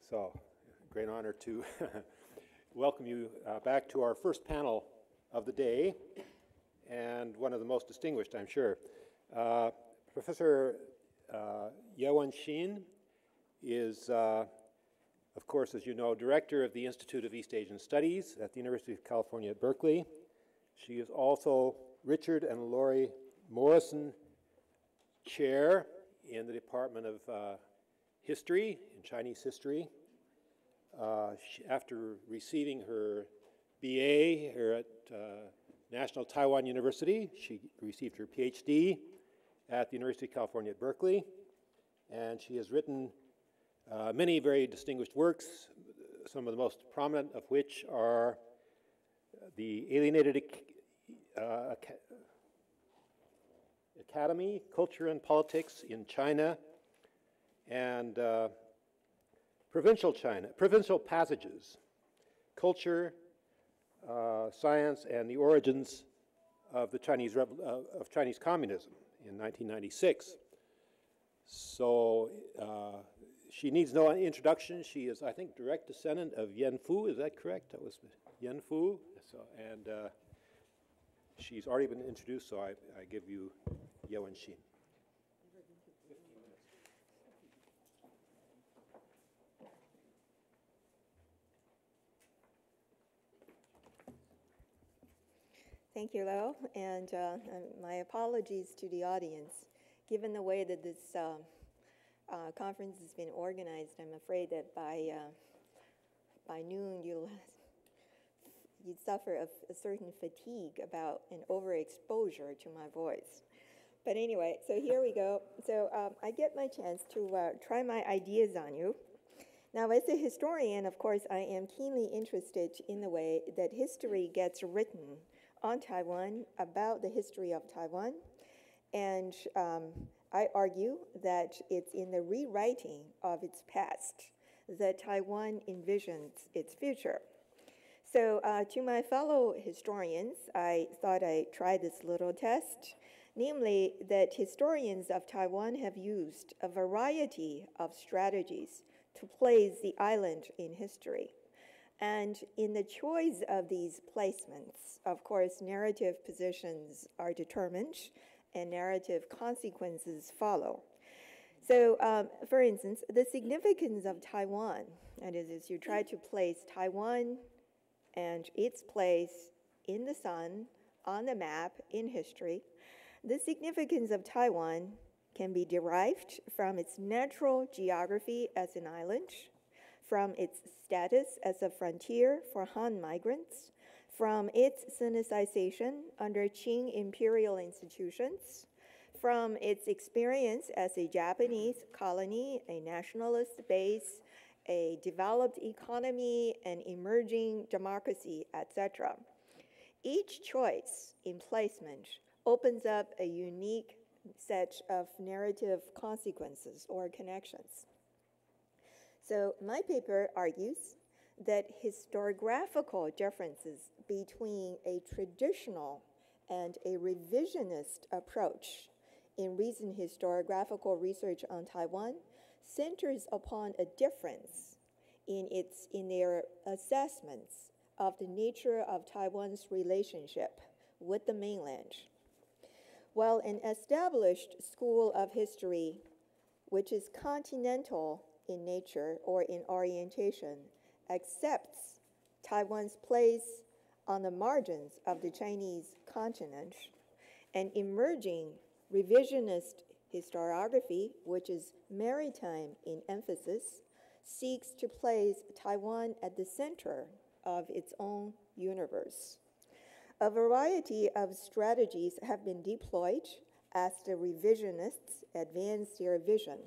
So, great honor to welcome you back to our first panel of the day, and one of the most distinguished, I'm sure. Professor WEN-HSIN is, of course, as you know, director of the Institute of East Asian Studies at the University of California at Berkeley. She is also Richard and LAURIE MORRISON Chair in the Department of History, in Chinese history. After receiving her BA here at National Taiwan University, she received her PhD at the University of California at Berkeley, and she has written many very distinguished works, some of the most prominent of which are the Alienated Academy, Culture and Politics in China, and Provincial China, Provincial Passages, Culture, Science, and the Origins of the Chinese Communism in 1996. So she needs no introduction. She is, I think, direct descendant of Yen Fu. Is that correct? That was Yen Fu. So, and she's already been introduced, so I give you WEN-HSIN. Thank you, Lau, and my apologies to the audience. Given the way that this conference has been organized, I'm afraid that by noon you'd suffer a certain fatigue about an overexposure to my voice. But anyway, so here we go. So I get my chance to try my ideas on you. Now, as a historian, of course, I am keenly interested in the way that history gets written on Taiwan, about the history of Taiwan, and I argue that it's in the rewriting of its past that Taiwan envisions its future. So to my fellow historians, I thought I'd try this little test, namely that historians of Taiwan have used a variety of strategies to place the island in history. And in the choice of these placements, of course, narrative positions are determined and narrative consequences follow. So, for instance, the significance of Taiwan, that is, as you try to place Taiwan and its place in the sun, on the map, in history, the significance of Taiwan can be derived from its natural geography as an island, from its status as a frontier for Han migrants, from its Sinicization under Qing imperial institutions, from its experience as a Japanese colony, a nationalist base, a developed economy, an emerging democracy, etc. Each choice in placement opens up a unique set of narrative consequences or connections. So my paper argues that historiographical differences between a traditional and a revisionist approach in recent historiographical research on Taiwan centers upon a difference in their assessments of the nature of Taiwan's relationship with the mainland. While an established school of history, which is continental in nature or in orientation, accepts Taiwan's place on the margins of the Chinese continent, an emerging revisionist historiography, which is maritime in emphasis, seeks to place Taiwan at the center of its own universe. A variety of strategies have been deployed as the revisionists advance their vision.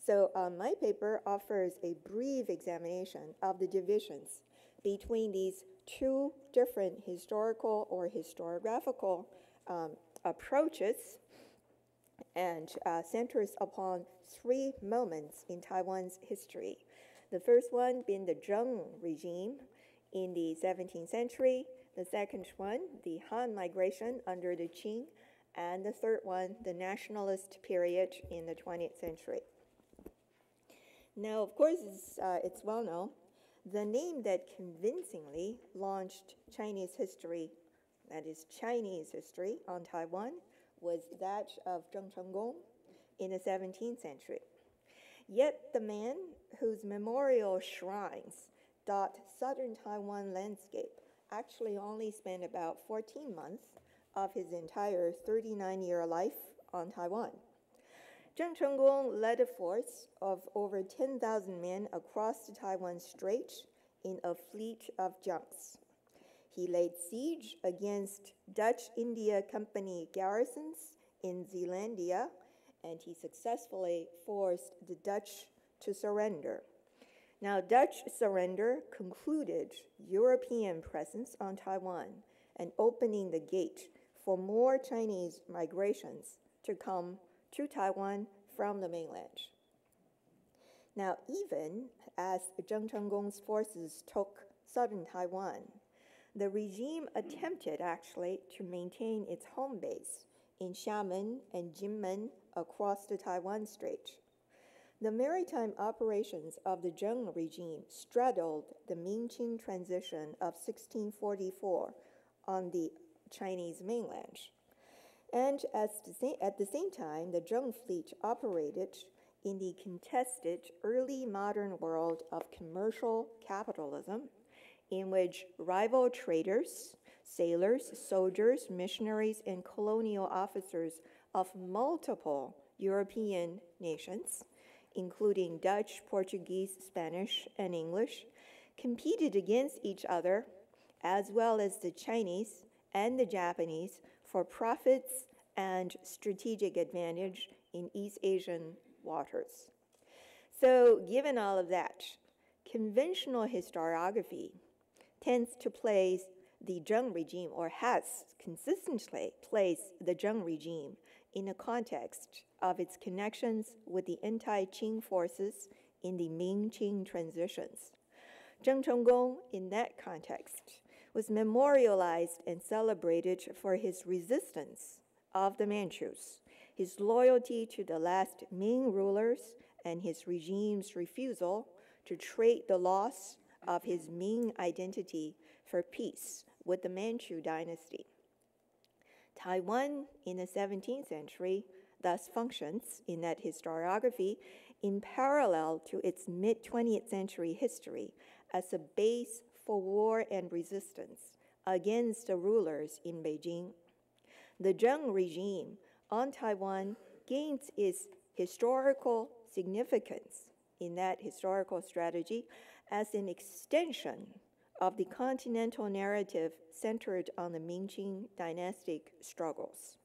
So my paper offers a brief examination of the divisions between these two different historical or historiographical approaches and centers upon three moments in Taiwan's history. The first one being the Zheng regime in the 17th century, the second one, the Han migration under the Qing, and the third one, the nationalist period in the 20th century. Now, of course, it's well known. The name that convincingly launched Chinese history, that is Chinese history, on Taiwan was that of Zheng Chenggong in the 17th century. Yet the man whose memorial shrines dot southern Taiwan landscape actually only spent about 14 months of his entire 39-year life on Taiwan. Zheng Chenggong led a force of over 10,000 men across the Taiwan Strait in a fleet of junks. He laid siege against Dutch India Company garrisons in Zealandia, and he successfully forced the Dutch to surrender. Now, Dutch surrender concluded European presence on Taiwan and opening the gate for more Chinese migrations to come to Taiwan from the mainland. Now, even as Zheng Chenggong's forces took southern Taiwan, the regime attempted actually to maintain its home base in Xiamen and Jinmen across the Taiwan Strait. The maritime operations of the Zheng regime straddled the Ming-Qing transition of 1644 on the Chinese mainland. And at the same time, the Zheng fleet operated in the contested early modern world of commercial capitalism, in which rival traders, sailors, soldiers, missionaries, and colonial officers of multiple European nations, including Dutch, Portuguese, Spanish, and English, competed against each other, as well as the Chinese and the Japanese, for profits and strategic advantage in East Asian waters. So, given all of that, conventional historiography tends to place the Zheng regime, or has consistently placed the Zheng regime in the context of its connections with the anti-Qing forces in the Ming-Qing transitions. Zheng Chenggong, in that context, was memorialized and celebrated for his resistance of the Manchus, his loyalty to the last Ming rulers, and his regime's refusal to trade the loss of his Ming identity for peace with the Manchu dynasty. Taiwan in the 17th century thus functions in that historiography in parallel to its mid-20th century history as a base for war and resistance against the rulers in Beijing. The Zheng regime on Taiwan gains its historical significance in that historical strategy as an extension of the continental narrative centered on the Ming-Qing dynastic struggles.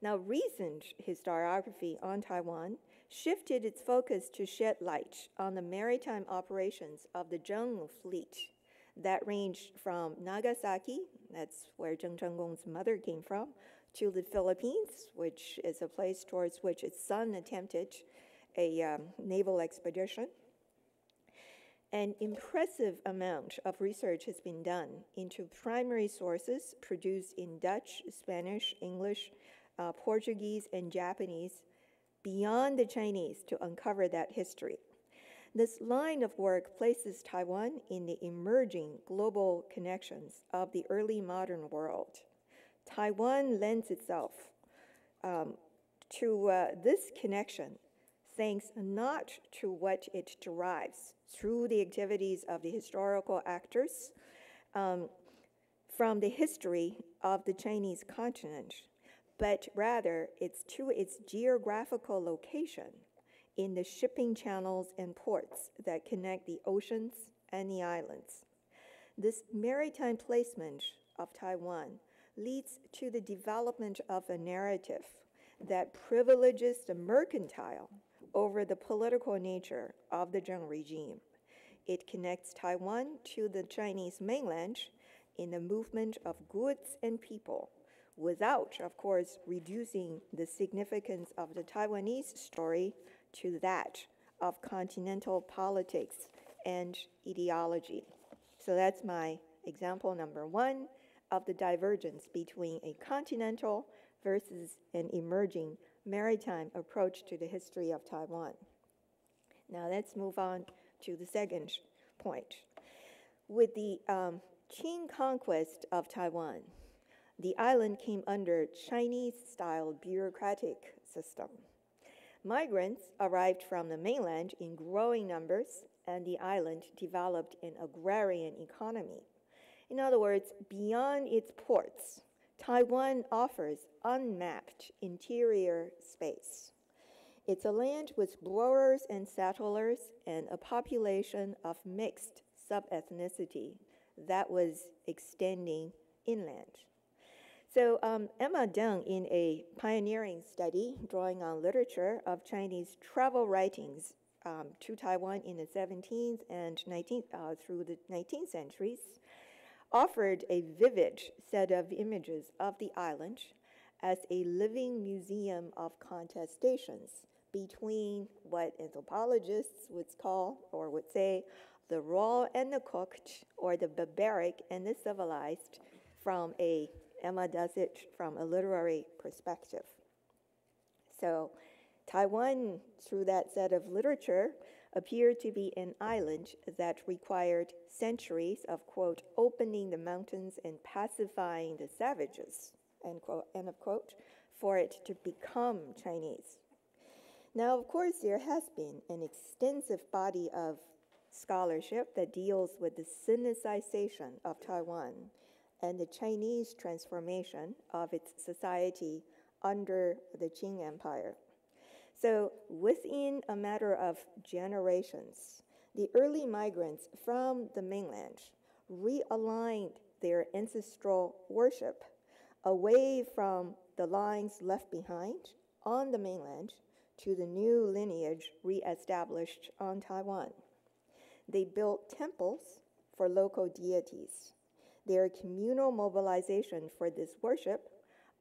Now, recent historiography on Taiwan shifted its focus to shed light on the maritime operations of the Zheng fleet that ranged from Nagasaki, that's where Zheng Chenggong's mother came from, to the Philippines, which is a place towards which its son attempted a naval expedition. An impressive amount of research has been done into primary sources produced in Dutch, Spanish, English, Portuguese, and Japanese beyond the Chinese to uncover that history. This line of work places Taiwan in the emerging global connections of the early modern world. Taiwan lends itself to this connection thanks not to what it derives through the activities of the historical actors from the history of the Chinese continent, but rather it's to its geographical location in the shipping channels and ports that connect the oceans and the islands. This maritime placement of Taiwan leads to the development of a narrative that privileges the mercantile over the political nature of the Zheng regime. It connects Taiwan to the Chinese mainland in the movement of goods and people, without, of course, reducing the significance of the Taiwanese story to that of continental politics and ideology. So that's my example number one of the divergence between a continental versus an emerging maritime approach to the history of Taiwan. Now let's move on to the second point. With the Qing conquest of Taiwan, the island came under Chinese-style bureaucratic system. Migrants arrived from the mainland in growing numbers, and the island developed an agrarian economy. In other words, beyond its ports, Taiwan offers unmapped interior space. It's a land with growers and settlers and a population of mixed sub-ethnicity that was extending inland. So Emma Deng, in a pioneering study drawing on literature of Chinese travel writings to Taiwan in the 17th and 19th through the 19th centuries, offered a vivid set of images of the island as a living museum of contestations between what anthropologists would call or would say the raw and the cooked, or the barbaric and the civilized, from a, Emma does it from a literary perspective. So Taiwan, through that set of literature, appeared to be an island that required centuries of, quote, opening the mountains and pacifying the savages, end quote, end of quote, for it to become Chinese. Now, of course, there has been an extensive body of scholarship that deals with the Sinicization of Taiwan and the Chinese transformation of its society under the Qing Empire. So within a matter of generations, the early migrants from the mainland realigned their ancestral worship away from the lines left behind on the mainland to the new lineage reestablished on Taiwan. They built temples for local deities. Their communal mobilization for this worship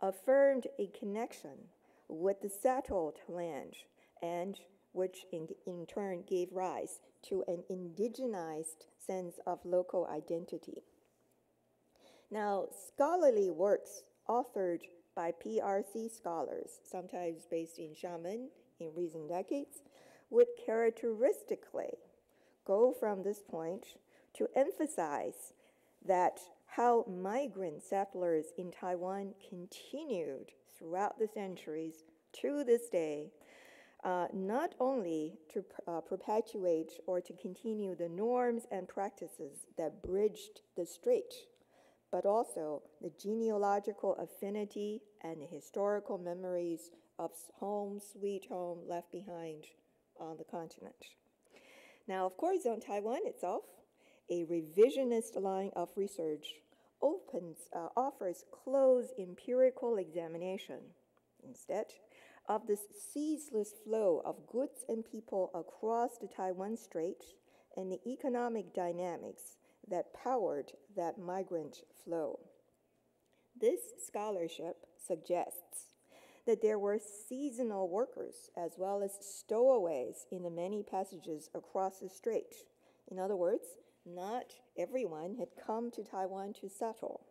affirmed a connection with the settled land, and which in turn gave rise to an indigenized sense of local identity. Now, scholarly works authored by PRC scholars, sometimes based in Xiamen in recent decades, would characteristically go from this point to emphasize that how migrant settlers in Taiwan continued throughout the centuries to this day, not only to perpetuate or to continue the norms and practices that bridged the strait, but also the genealogical affinity and the historical memories of home, sweet home left behind on the continent. Now, of course, on Taiwan itself, a revisionist line of research offers close empirical examination, instead, of this ceaseless flow of goods and people across the Taiwan Strait and the economic dynamics that powered that migrant flow. This scholarship suggests that there were seasonal workers as well as stowaways in the many passages across the strait. In other words, not everyone had come to Taiwan to settle,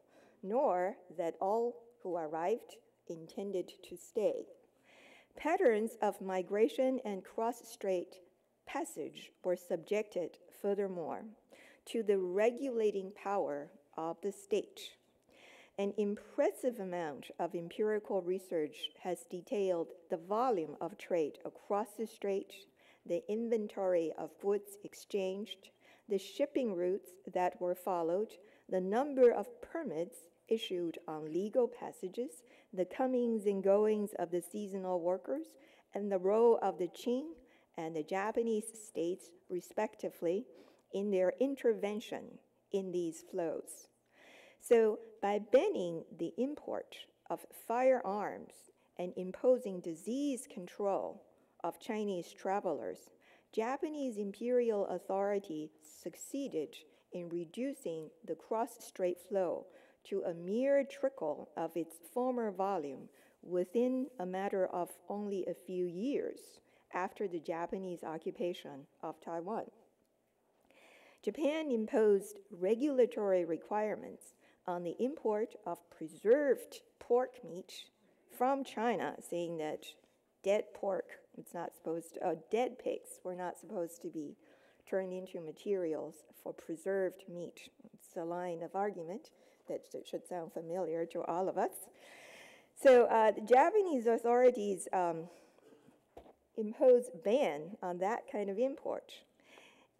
nor that all who arrived intended to stay. Patterns of migration and cross-strait passage were subjected, furthermore, to the regulating power of the state. An impressive amount of empirical research has detailed the volume of trade across the strait, the inventory of goods exchanged, the shipping routes that were followed, the number of permits issued on legal passages, the comings and goings of the seasonal workers, and the role of the Qing and the Japanese states, respectively, in their intervention in these flows. So, by banning the import of firearms and imposing disease control of Chinese travelers, Japanese imperial authority succeeded in reducing the cross-strait flow to a mere trickle of its former volume within a matter of only a few years after the Japanese occupation of Taiwan. Japan imposed regulatory requirements on the import of preserved pork meat from China, saying that dead pork It's not supposed to, dead pigs were not supposed to be turned into materials for preserved meat. It's a line of argument that should sound familiar to all of us. So the Japanese authorities imposed ban on that kind of import.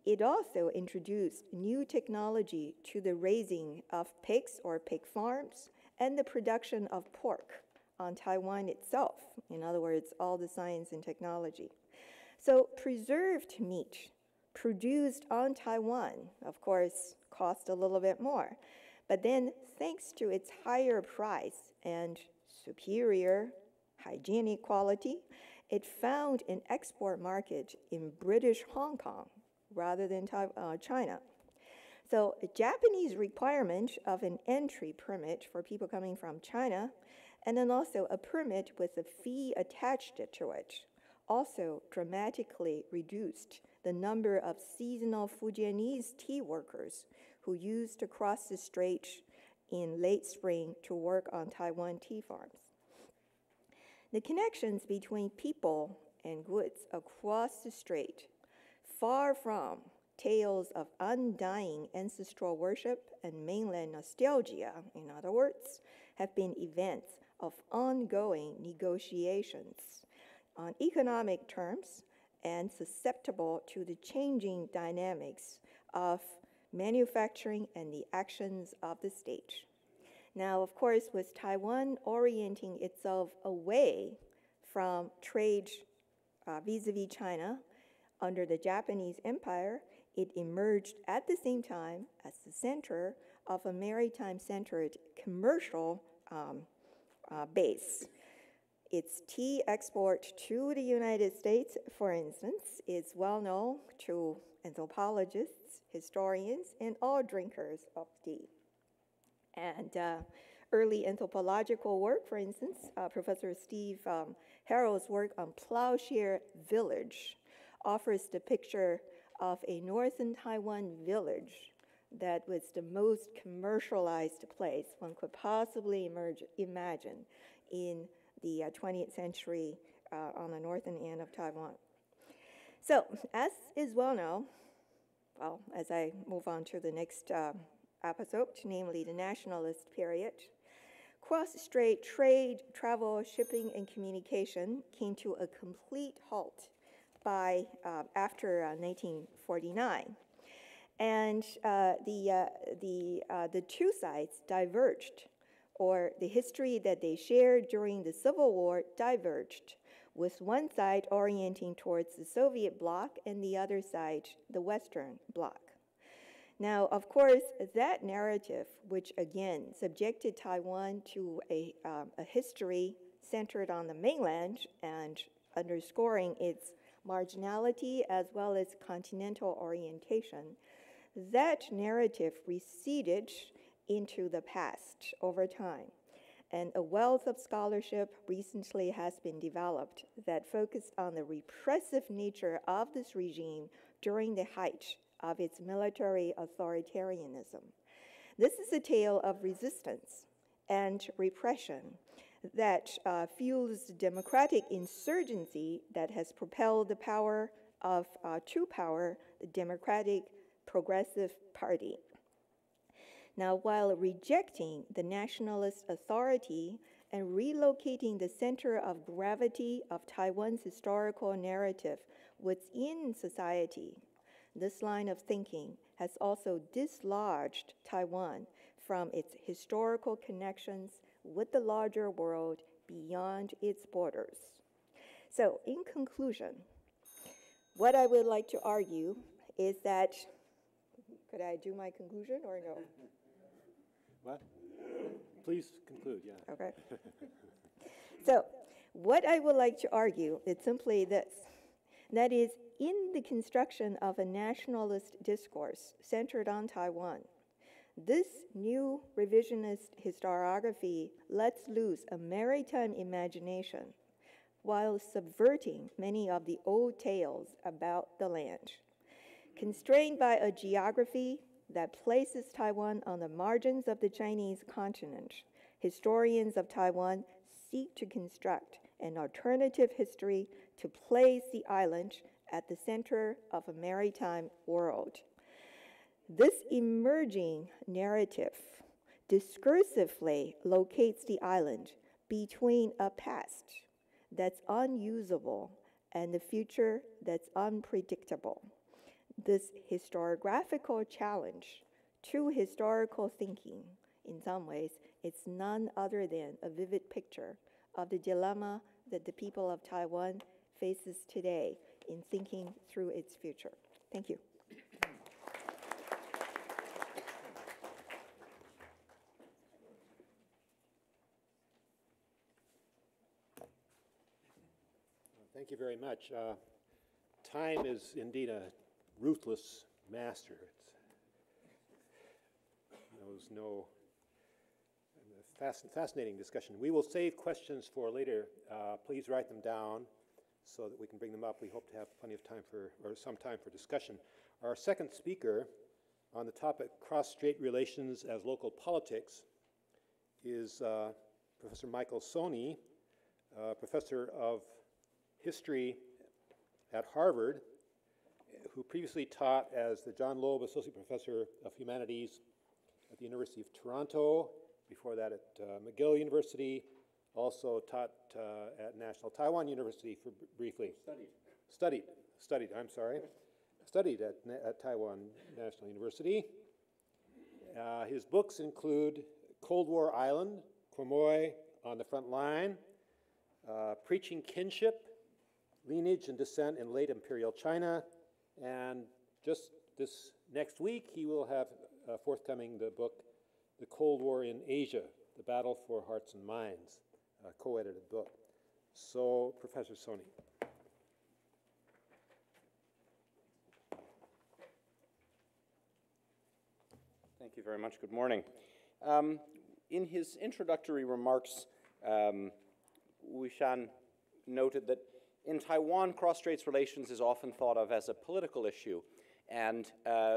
It also introduced new technology to the raising of pigs or pig farms and the production of pork on Taiwan itself. In other words, all the science and technology. So preserved meat produced on Taiwan, of course, cost a little bit more. But then, thanks to its higher price and superior hygienic quality, it found an export market in British Hong Kong rather than China. So a Japanese requirement of an entry permit for people coming from China, and then also a permit with a fee attached to it, also dramatically reduced the number of seasonal Fujianese tea workers who used to cross the strait in late spring to work on Taiwan tea farms. The connections between people and goods across the strait, far from tales of undying ancestral worship and mainland nostalgia, in other words, have been events of ongoing negotiations on economic terms and susceptible to the changing dynamics of manufacturing and the actions of the state. Now, of course, with Taiwan orienting itself away from trade vis-a-vis China under the Japanese Empire, it emerged at the same time as the center of a maritime-centered commercial base. Its tea export to the United States, for instance, is well known to anthropologists, historians, and all drinkers of tea. And early anthropological work, for instance, Professor Steve Harrell's work on Plowshare Village offers the picture of a northern Taiwan village that was the most commercialized place one could possibly imagine in the 20th century on the northern end of Taiwan. So, as is well known, well, as I move on to the next episode, namely the nationalist period, cross-strait trade, travel, shipping, and communication came to a complete halt by after 1949. And the two sides diverged, or the history that they shared during the Civil War diverged, with one side orienting towards the Soviet bloc and the other side the Western bloc. Now, of course, that narrative, which again subjected Taiwan to a history centered on the mainland and underscoring its marginality as well as continental orientation, that narrative receded into the past over time. And a wealth of scholarship recently has been developed that focused on the repressive nature of this regime during the height of its military authoritarianism. This is a tale of resistance and repression that fuels the democratic insurgency that has propelled the power of to power the Democratic Progressive Party. Now, while rejecting the nationalist authority and relocating the center of gravity of Taiwan's historical narrative within society, this line of thinking has also dislodged Taiwan from its historical connections with the larger world beyond its borders. So, in conclusion, what I would like to argue is that, could I do my conclusion or no? What? Please conclude, yeah. Okay. So, what I would like to argue is simply this. That is, in the construction of a nationalist discourse centered on Taiwan, this new revisionist historiography lets loose a maritime imagination while subverting many of the old tales about the land. Constrained by a geography that places Taiwan on the margins of the Chinese continent, historians of Taiwan seek to construct an alternative history to place the island at the center of a maritime world. This emerging narrative discursively locates the island between a past that's unusable and a future that's unpredictable. This historiographical challenge to historical thinking, in some ways, it's none other than a vivid picture of the dilemma that the people of Taiwan faces today in thinking through its future. Thank you. Thank you very much. Time is indeed a ruthless master. It knows no fascinating discussion. We will save questions for later. Please write them down so that we can bring them up. We hope to have plenty of time or some time for discussion. Our second speaker on the topic cross-strait relations as local politics is Professor Michael Soni, professor of history at Harvard, who previously taught as the John Loeb Associate Professor of Humanities at the University of Toronto, before that at McGill University, also taught at National Taiwan University for briefly. Studied at Taiwan National University. His books include Cold War Island, Quemoy on the Front Line, Preaching Kinship, Lineage and Descent in Late Imperial China, and just this next week he will have forthcoming the book, The Cold War in Asia, The Battle for Hearts and Minds, a co-edited book. So, Professor Soni. Thank you very much. Good morning. In his introductory remarks, WEN-HSIN noted that in Taiwan, cross-straits relations is often thought of as a political issue, and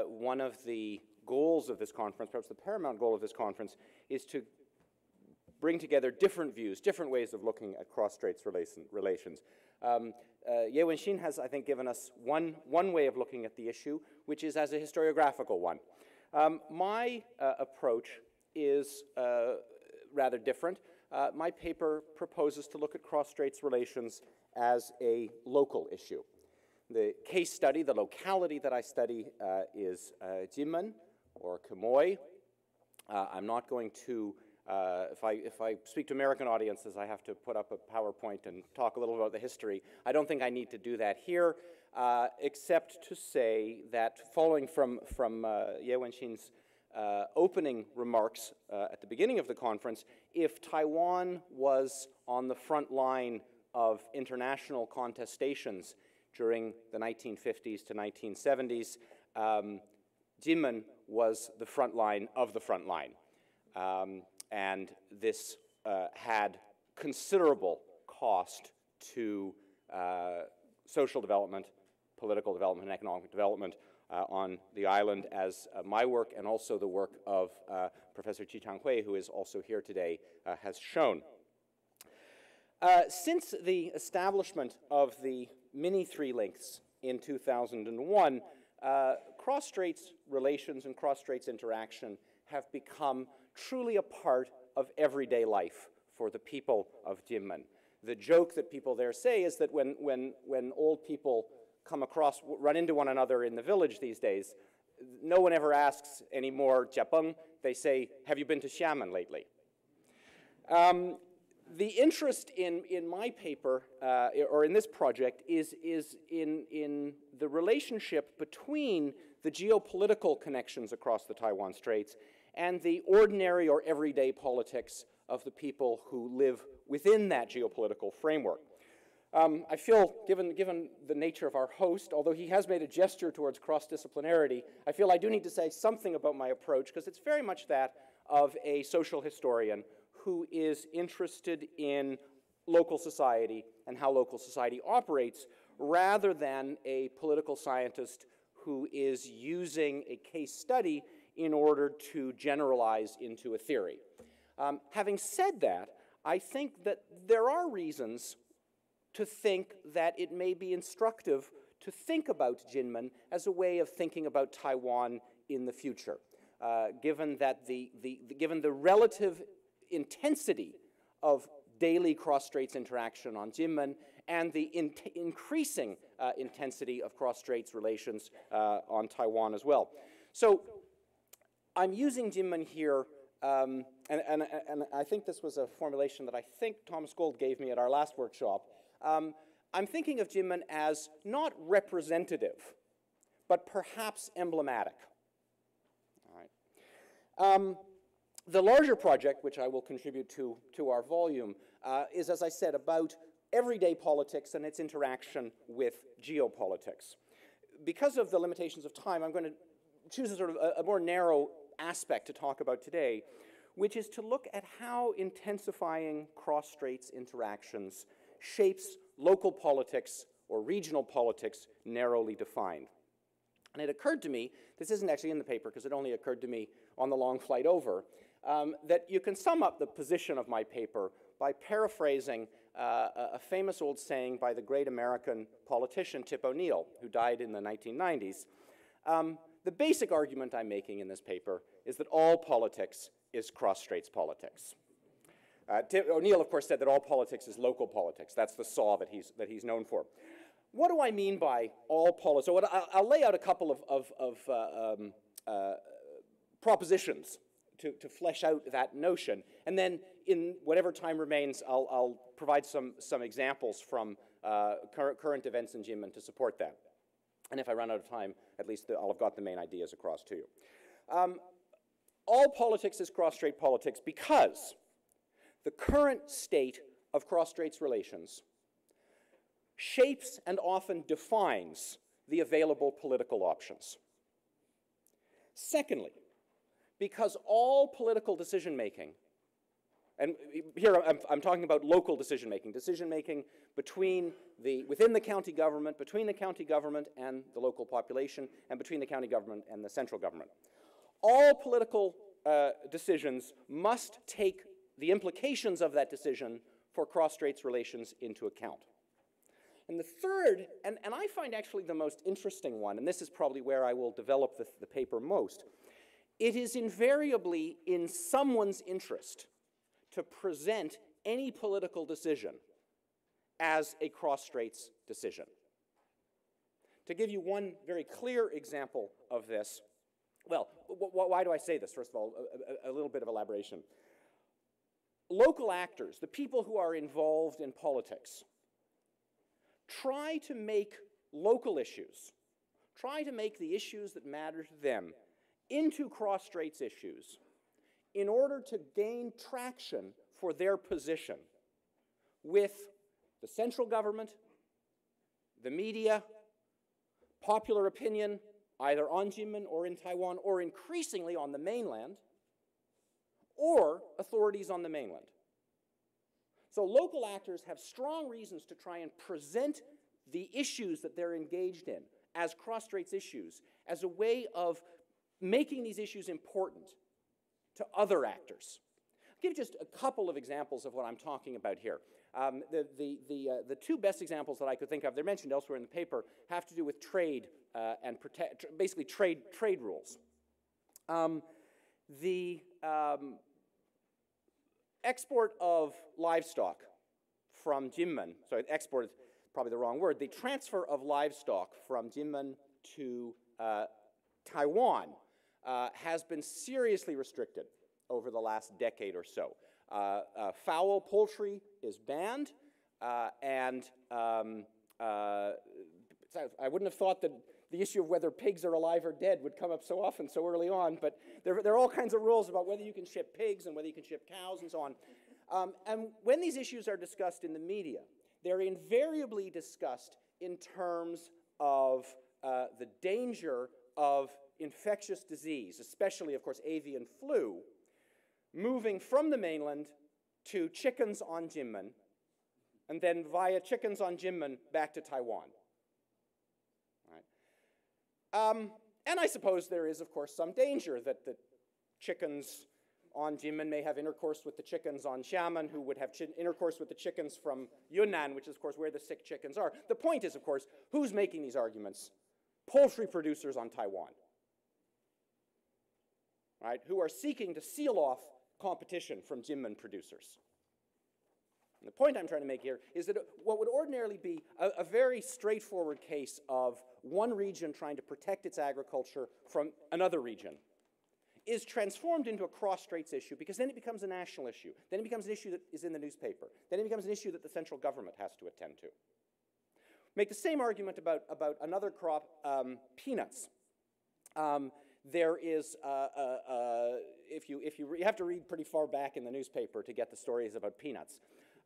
one of the goals of this conference, perhaps the paramount goal of this conference, is to bring together different views, different ways of looking at cross-straits relations. WEN-HSIN has, I think, given us one way of looking at the issue, which is as a historiographical one. My approach is rather different. My paper proposes to look at cross-straits relations as a local issue. The case study, the locality that I study is Jinmen, or Quemoy. I'm not going to, if I speak to American audiences, I have to put up a PowerPoint and talk a little about the history. I don't think I need to do that here, except to say that following from WEN-HSIN's opening remarks at the beginning of the conference, if Taiwan was on the front line of international contestations during the 1950s to 1970s, Jinmen was the front line of the front line. And this had considerable cost to social development, political development, and economic development on the island, as my work and also the work of Professor Chi-Chang Hui, who is also here today, has shown. Since the establishment of the mini three links in 2001, cross-straits relations and cross-straits interaction have become truly a part of everyday life for the people of Jinmen. The joke that people there say is that when old people run into one another in the village these days, no one ever asks anymore, Jiapeng, they say, have you been to Xiamen lately? The interest in my paper, or in this project, is in the relationship between the geopolitical connections across the Taiwan Straits and the ordinary or everyday politics of the people who live within that geopolitical framework. I feel, given the nature of our host, although he has made a gesture towards cross-disciplinarity, I feel I do need to say something about my approach, because it's very much that of a social historian who is interested in local society and how local society operates, rather than a political scientist who is using a case study in order to generalize into a theory. Having said that, I think that there are reasons to think that it may be instructive to think about Jinmen as a way of thinking about Taiwan in the future, given that given the relative intensity of daily cross-straits interaction on Jinmen and the increasing intensity of cross-straits relations on Taiwan as well. So I'm using Jinmen here, and I think this was a formulation that I think Thomas Gold gave me at our last workshop. I'm thinking of Jinmen as not representative, but perhaps emblematic. All right. The larger project, which I will contribute to our volume, is, as I said, about everyday politics and its interaction with geopolitics. Because of the limitations of time, I'm going to choose a sort of a more narrow aspect to talk about today, which is to look at how intensifying cross-straits interactions shapes local politics or regional politics narrowly defined. And it occurred to me, this isn't actually in the paper because it only occurred to me on the long flight over, that you can sum up the position of my paper by paraphrasing a famous old saying by the great American politician Tip O'Neill, who died in the 1990s. The basic argument I'm making in this paper is that all politics is cross-straits politics. Tip O'Neill, of course, said that all politics is local politics. That's the saw that he's known for. What do I mean by all politics? So I'll lay out a couple of propositions to flesh out that notion, and then in whatever time remains, I'll provide some examples from current events in Jinmen to support that. And if I run out of time, at least I'll have got the main ideas across to you. All politics is cross-strait politics because the current state of cross-straits relations shapes and often defines the available political options. Secondly, because all political decision-making, and here I'm talking about local decision-making within the county government, between the county government and the local population, and between the county government and the central government. All political decisions must take the implications of that decision for cross-straits relations into account. And the third, and I find actually the most interesting one, and this is probably where I will develop the paper most, it is invariably in someone's interest to present any political decision as a cross-straits decision. To give you one very clear example of this, well, why do I say this? First of all, a little bit of elaboration. Local actors, the people who are involved in politics, try to make local issues, try to make the issues that matter to them into cross-straits issues in order to gain traction for their position with the central government, the media, popular opinion, either on Jinmen or in Taiwan, or increasingly on the mainland, or authorities on the mainland. So local actors have strong reasons to try and present the issues that they're engaged in as cross-straits issues, as a way of making these issues important to other actors. I'll give just a couple of examples of what I'm talking about here. The two best examples that I could think of, they're mentioned elsewhere in the paper, have to do with trade and basically trade rules. The export of livestock from Jinmen, sorry, export is probably the wrong word, the transfer of livestock from Jinmen to Taiwan has been seriously restricted over the last decade or so. Fowl poultry is banned, and I wouldn't have thought that the issue of whether pigs are alive or dead would come up so often, so early on, but there are all kinds of rules about whether you can ship pigs and whether you can ship cows and so on. And when these issues are discussed in the media, they're invariably discussed in terms of the danger of infectious disease, especially, of course, avian flu, moving from the mainland to chickens on Jinmen, and then via chickens on Jinmen back to Taiwan. Right. And I suppose there is, of course, some danger that the chickens on Jinmen may have intercourse with the chickens on Xiamen, who would have intercourse with the chickens from Yunnan, which is, of course, where the sick chickens are. The point is, of course, who's making these arguments? Poultry producers on Taiwan, right, who are seeking to seal off competition from Jinmen producers. And the point I'm trying to make here is that what would ordinarily be a very straightforward case of one region trying to protect its agriculture from another region is transformed into a cross-straits issue, because then it becomes a national issue. Then it becomes an issue that is in the newspaper. Then it becomes an issue that the central government has to attend to. Make the same argument about another crop, peanuts. There is, you have to read pretty far back in the newspaper to get the stories about peanuts.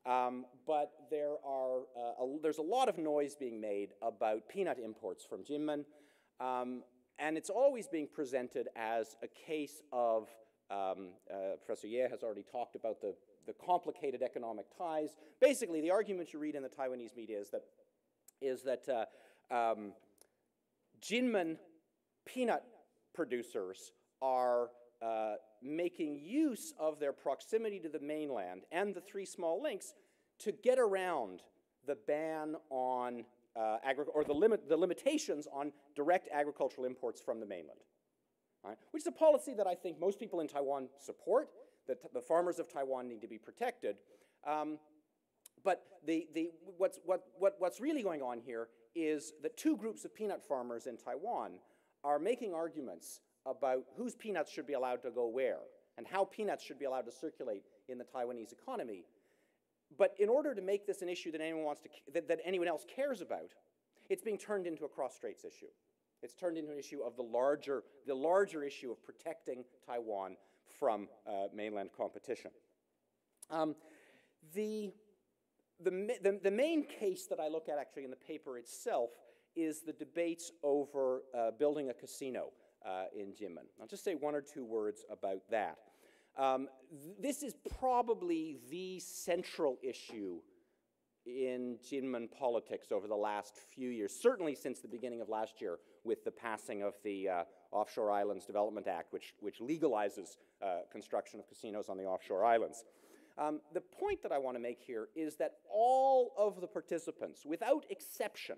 But there's a lot of noise being made about peanut imports from Jinmen. And it's always being presented as a case of, Professor Ye has already talked about the complicated economic ties. Basically, the argument you read in the Taiwanese media is that Jinmen peanut producers are making use of their proximity to the mainland and the three small links to get around the ban on the limitations on direct agricultural imports from the mainland, right? Which is a policy that I think most people in Taiwan support, that the farmers of Taiwan need to be protected. But what's really going on here is that two groups of peanut farmers in Taiwan are making arguments about whose peanuts should be allowed to go where and how peanuts should be allowed to circulate in the Taiwanese economy. But in order to make this an issue that anyone else cares about, it's being turned into a cross-straits issue. It's turned into an issue of the larger issue of protecting Taiwan from mainland competition. The main case that I look at actually in the paper itself is the debates over building a casino in Jinmen. I'll just say one or two words about that. This is probably the central issue in Jinmen politics over the last few years, certainly since the beginning of last year with the passing of the Offshore Islands Development Act, which legalizes construction of casinos on the offshore islands. The point that I want to make here is that all of the participants, without exception,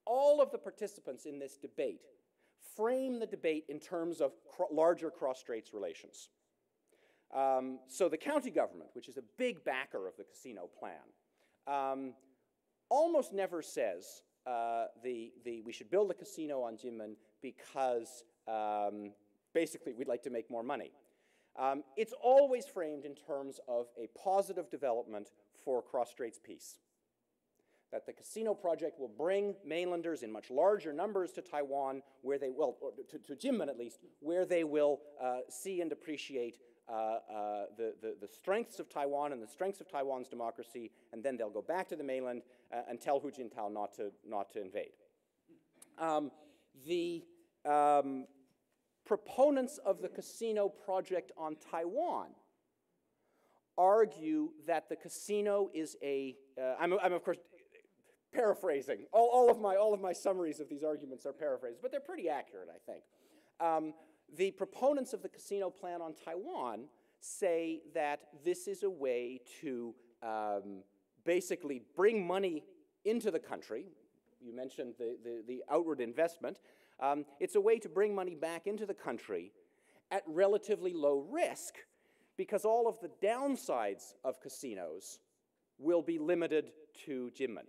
all of the participants in this debate frame the debate in terms of larger cross-straits relations. So the county government, which is a big backer of the casino plan, almost never says we should build a casino on Jinmen because basically we'd like to make more money. It's always framed in terms of a positive development for cross-straits peace. That the casino project will bring mainlanders in much larger numbers to Taiwan, where they will, or to Jinmen at least, where they will see and appreciate the strengths of Taiwan and the strengths of Taiwan's democracy, and then they'll go back to the mainland and tell Hu Jintao not to invade. The proponents of the casino project on Taiwan argue that the casino is I'm of course paraphrasing. All of my summaries of these arguments are paraphrased, but they're pretty accurate, I think. The proponents of the casino plan on Taiwan say that this is a way to basically bring money into the country. You mentioned the outward investment. It's a way to bring money back into the country at relatively low risk, because all of the downsides of casinos will be limited to Jinmen.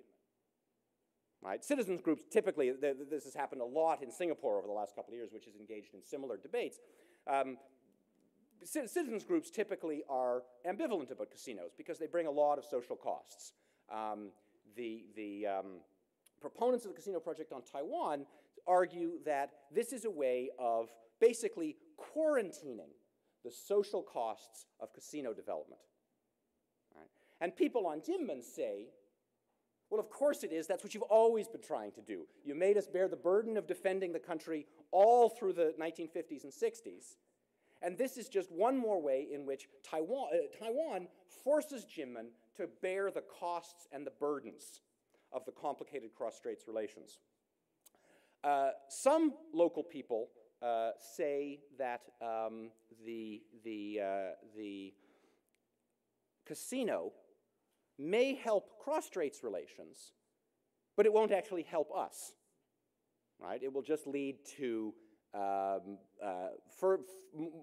Right? Citizens groups typically, this has happened a lot in Singapore over the last couple of years, which is engaged in similar debates. Citizens groups typically are ambivalent about casinos because they bring a lot of social costs. The proponents of the casino project on Taiwan argue that this is a way of basically quarantining the social costs of casino development. Right? And people on Jinmen say, well, of course it is. That's what you've always been trying to do. You made us bear the burden of defending the country all through the 1950s and 60s. And this is just one more way in which Taiwan forces Jinmen to bear the costs and the burdens of the complicated cross-straits relations. Some local people say that the casino may help cross-straits relations, but it won't actually help us, right? It will just lead to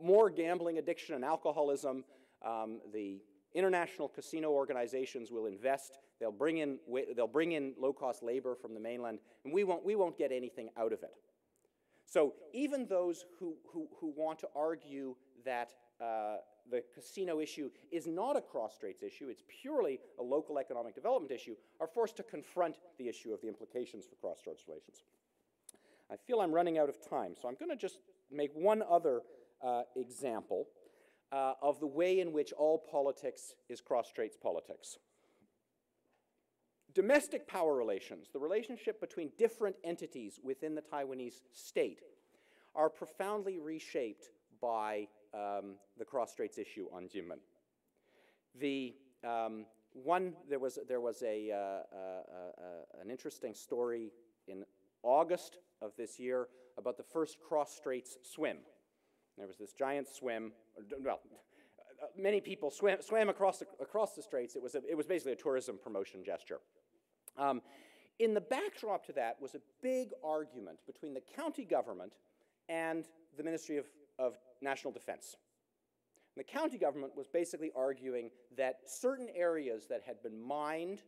more gambling addiction and alcoholism. The international casino organizations will invest. They'll bring in low-cost labor from the mainland, and we won't get anything out of it. So even those who want to argue that the casino issue is not a cross-straits issue, it's purely a local economic development issue, are forced to confront the issue of the implications for cross-straits relations. I feel I'm running out of time, so I'm going to just make one other example of the way in which all politics is cross-straits politics. Domestic power relations, the relationship between different entities within the Taiwanese state, are profoundly reshaped by the cross-straits issue on Jinmen. There was an interesting story in August of this year about the first cross-straits swim. There was this giant swim. Well, many people swam across the straits. It was basically a tourism promotion gesture. In the backdrop to that was a big argument between the county government and the Ministry of National Defense. And the county government was basically arguing that certain areas that had been mined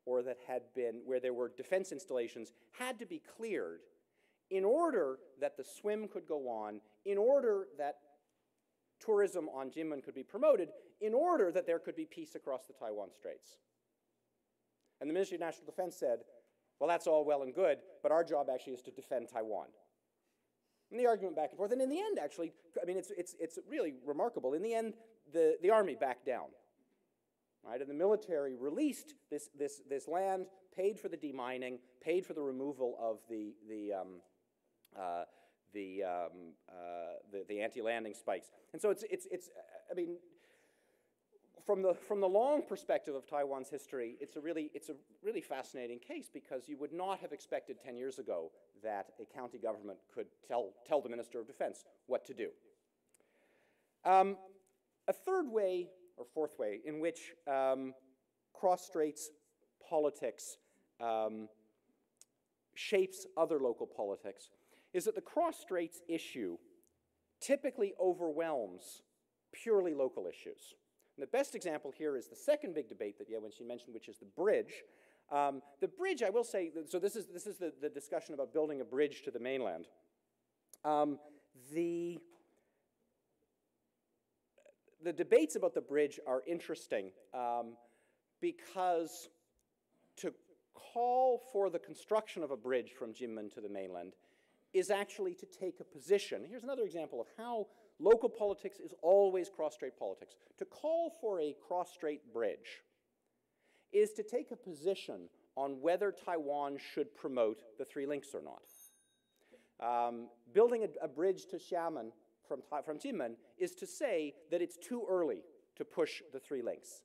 or that had been where there were defense installations had to be cleared in order that the swim could go on, in order that tourism on Jinmen could be promoted, in order that there could be peace across the Taiwan Straits. And the Ministry of National Defense said, well, that's all well and good, but our job actually is to defend Taiwan. And the argument back and forth, and in the end, actually, I mean, it's really remarkable. In the end, the army backed down, right? And the military released this land, paid for the demining, paid for the removal of the anti-landing spikes. And so it's I mean, from the long perspective of Taiwan's history, it's a really fascinating case, because you would not have expected 10 years ago that a county government could tell the Minister of Defense what to do. A third way, or fourth way, in which cross-straits politics shapes other local politics is that the cross-straits issue typically overwhelms purely local issues. And the best example here is the second big debate that WEN-HSIN mentioned, which is the bridge. The bridge, I will say, so this is the discussion about building a bridge to the mainland. The debates about the bridge are interesting because to call for the construction of a bridge from Jinmen to the mainland is actually to take a position. Here's another example of how local politics is always cross-strait politics. To call for a cross-strait bridge is to take a position on whether Taiwan should promote the three links or not. Building a bridge to Xiamen from Jinmen is to say that it's too early to push the three links.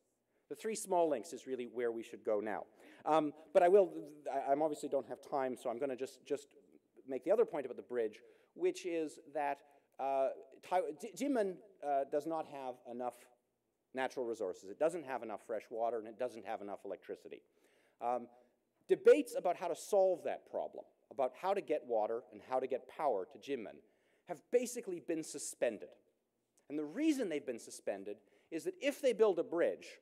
The three small links is really where we should go now. But I obviously don't have time, so I'm going to just make the other point about the bridge, which is that Jinmen does not have enough natural resources. It doesn't have enough fresh water, and it doesn't have enough electricity. Debates about how to solve that problem, about how to get water and how to get power to Jinmen, have basically been suspended. And the reason they've been suspended is that if they build a bridge,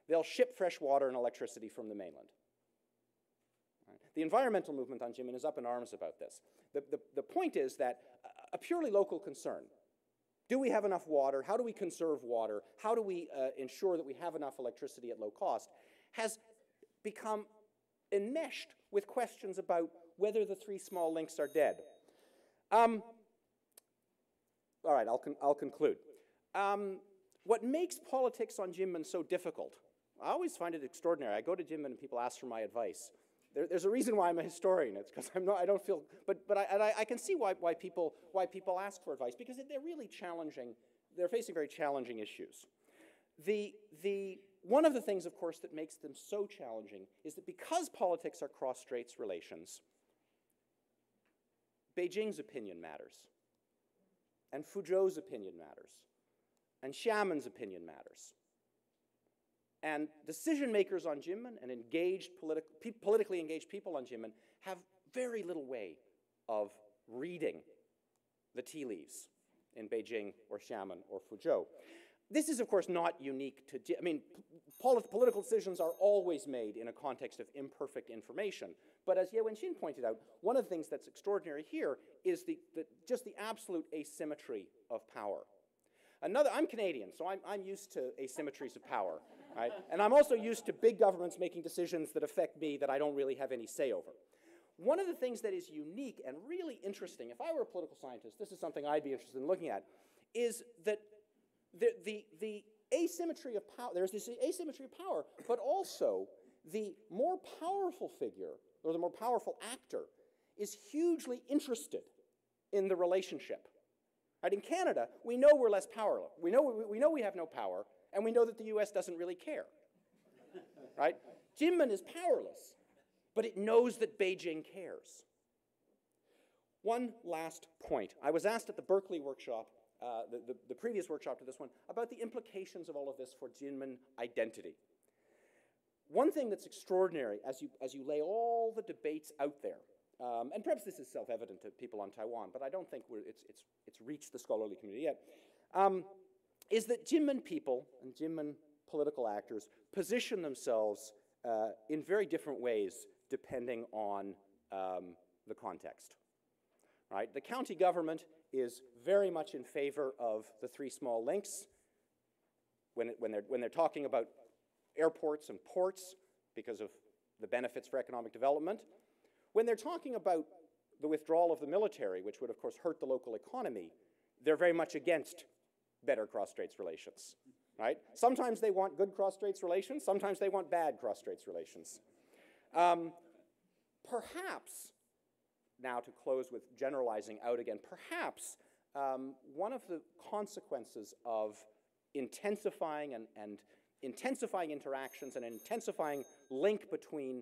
they'll ship fresh water and electricity from the mainland. The environmental movement on Jinmen is up in arms about this. The point is that a purely local concern, do we have enough water? How do we conserve water? How do we ensure that we have enough electricity at low cost, has become enmeshed with questions about whether the three small links are dead. All right, I'll conclude. What makes politics on Jinmen so difficult, I always find it extraordinary. I go to Jinmen and people ask for my advice. There's a reason why I'm a historian. It's because I don't feel, but I can see why people ask for advice, because they're really challenging. They're facing very challenging issues. One of the things, of course, that makes them so challenging is that because politics are cross-straits relations, Beijing's opinion matters, and Fuzhou's opinion matters, and Xiamen's opinion matters. And decision makers on Jinmen and politically engaged people on Jinmen have very little way of reading the tea leaves in Beijing or Xiamen or Fuzhou. This is, of course, not unique to, I mean, political decisions are always made in a context of imperfect information. But as WEN-HSIN pointed out, one of the things that's extraordinary here is just the absolute asymmetry of power. I'm Canadian, so I'm used to asymmetries of power, right? And I'm also used to big governments making decisions that affect me that I don't really have any say over. One of the things that is unique and really interesting, if I were a political scientist, this is something I'd be interested in looking at, is that the asymmetry of power, there's this asymmetry of power, but also the more powerful figure, or the more powerful actor, is hugely interested in the relationship. Right? In Canada, we know we're less powerful. We know we have no power, and we know that the US doesn't really care. Right? Jinmen is powerless, but it knows that Beijing cares. One last point. I was asked at the Berkeley workshop, the previous workshop to this one, about the implications of all of this for Jinmen identity. One thing that's extraordinary as you lay all the debates out there, and perhaps this is self-evident to people on Taiwan, but I don't think it's reached the scholarly community yet, is that Jinmen people and Jinmen political actors position themselves in very different ways depending on the context. Right? The county government is very much in favor of the three small links when they're talking about airports and ports because of the benefits for economic development. When they're talking about the withdrawal of the military, which would of course hurt the local economy, they're very much against better cross-straits relations. Right? Sometimes they want good cross-straits relations, sometimes they want bad cross-straits relations. Perhaps, now to close with generalizing out again, perhaps one of the consequences of intensifying and intensifying interactions and an intensifying link between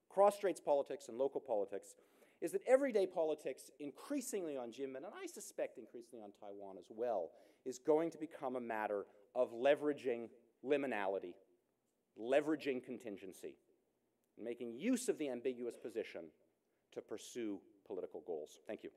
cross-straits politics and local politics is that everyday politics increasingly on Jinmen, and I suspect increasingly on Taiwan as well, is going to become a matter of leveraging liminality, leveraging contingency, and making use of the ambiguous position to pursue political goals. Thank you.